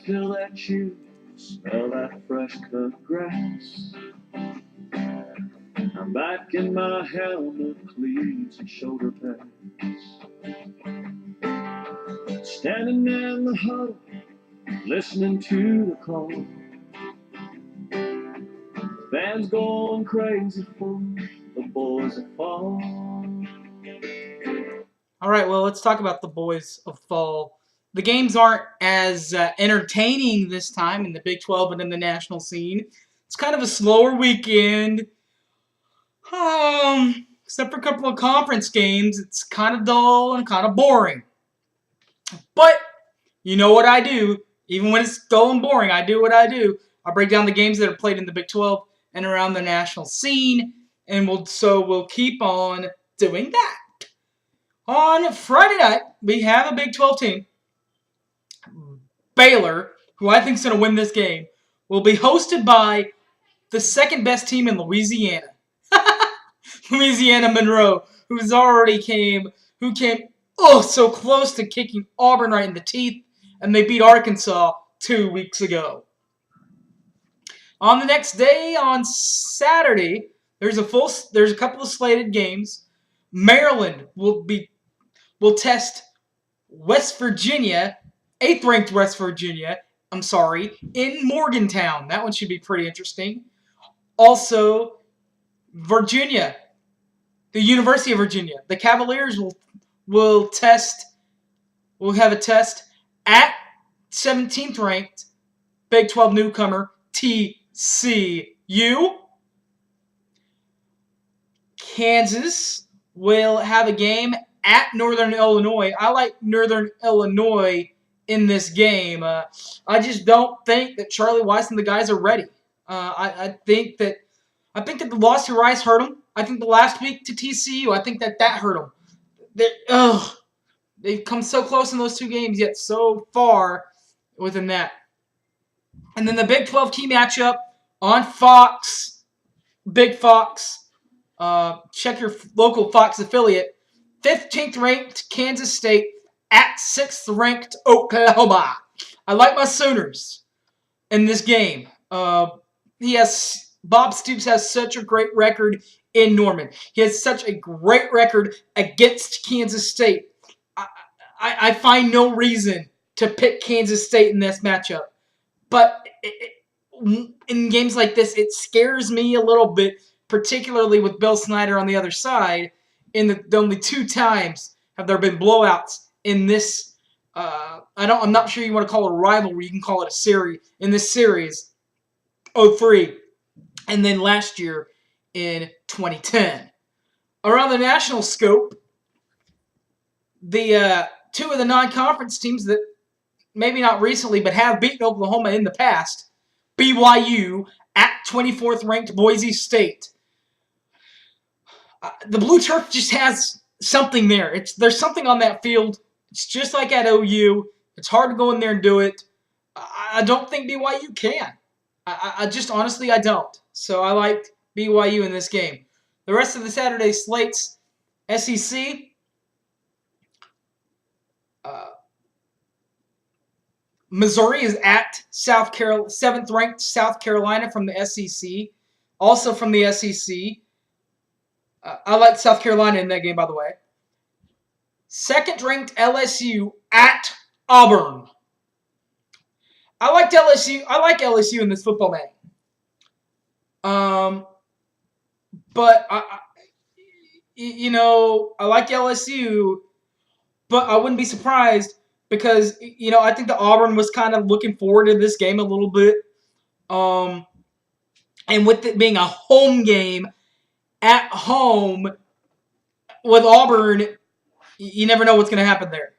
feel that chill, smell that fresh cut grass. I'm back in my helmet, cleats, and shoulder pads. Standing in the huddle, listening to the call. Fans going crazy for the boys that fall. All right, well, let's talk about the boys of fall. The games aren't as entertaining this time in the Big 12 and in the national scene. It's kind of a slower weekend. Except for a couple of conference games, it's kind of dull and kind of boring. But you know what I do? Even when it's dull and boring, I do what I do. I break down the games that are played in the Big 12 and around the national scene, and we'll keep on doing that. On Friday night, we have a Big 12 team. Baylor, who I think is going to win this game, will be hosted by the second best team in Louisiana. Louisiana Monroe, who came so close to kicking Auburn right in the teeth, and they beat Arkansas 2 weeks ago. On the next day, on Saturday, there's a couple of slated games. Maryland will test West Virginia, 8th-ranked West Virginia, in Morgantown. That one should be pretty interesting. Also, Virginia, the University of Virginia. The Cavaliers will have a test at 17th-ranked Big 12 newcomer TCU. Kansas will have a game at Northern Illinois. I like Northern Illinois in this game. I just don't think that Charlie Weiss and the guys are ready. I think that the loss to Rice hurt them. I think the last week to TCU, I think that hurt them. They've come so close in those two games, yet so far within that. And then the Big 12 key matchup on Fox, Big Fox. Check your local Fox affiliate. 15th-ranked Kansas State at 6th-ranked Oklahoma. I like my Sooners in this game. Bob Stoops has such a great record in Norman. He has such a great record against Kansas State. I find no reason to pick Kansas State in this matchup. But in games like this, it scares me a little bit, particularly with Bill Snyder on the other side. In the only 2 times have there been blowouts in this. I'm not sure you want to call it a rivalry. You can call it a series. In this series, 03, and then last year in 2010. Around the national scope, the 2 of the non-conference teams that maybe not recently but have beaten Oklahoma in the past, BYU at 24th-ranked Boise State. The Blue Turf just has something there. There's something on that field. It's just like at OU. It's hard to go in there and do it. I don't think BYU can. I just honestly, I don't. So I like BYU in this game. The rest of the Saturday slates, SEC. Missouri is at 7th-ranked South Carolina from the SEC. Also from the SEC. I like South Carolina in that game, by the way. 2nd-ranked LSU at Auburn. I like LSU in this football game. But I like LSU, but I wouldn't be surprised because I think that Auburn was kind of looking forward to this game a little bit. And with it being a home game at home with Auburn, you never know what's going to happen there.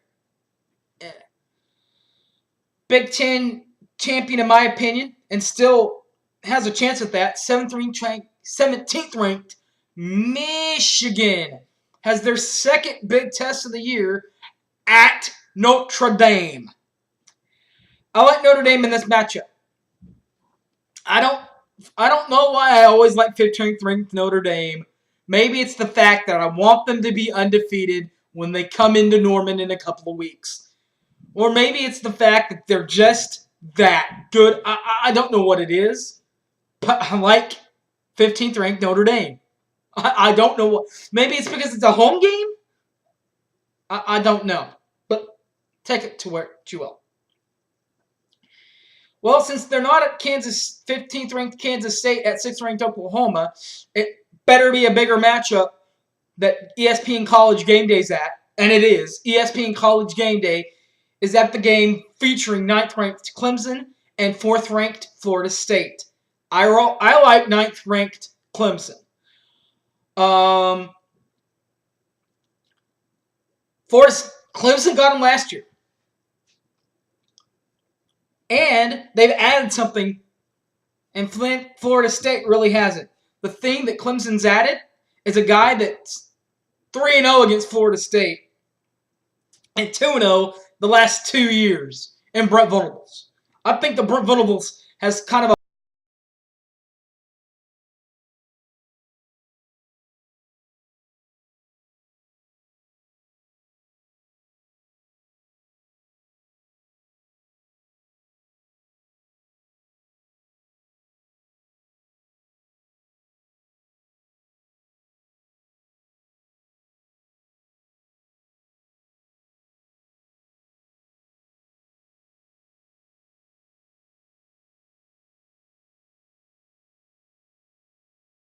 Big Ten champion, in my opinion, and still has a chance at that. 17th-ranked Michigan has their second big test of the year at Notre Dame. I like Notre Dame in this matchup. I don't know why I always like 15th-ranked Notre Dame. Maybe it's the fact that I want them to be undefeated when they come into Norman in a couple of weeks. Or maybe it's the fact that they're just that good. I don't know what it is, but I like 15th ranked Notre Dame. I don't know what. Maybe it's because it's a home game. I don't know, but take it to where you will. Well, since they're not at 15th ranked Kansas State at 6th ranked Oklahoma, it better be a bigger matchup that ESPN College Game Day's at, and it is. ESPN College Game Day is at the game featuring 9th ranked Clemson and 4th ranked Florida State. I like 9th ranked Clemson. Clemson got them last year. And they've added something, and Florida State really hasn't. The thing that Clemson's added is a guy that's 3-0 against Florida State and 2-0 the last 2 years in Brent Venables. I think the Brent Venables has kind of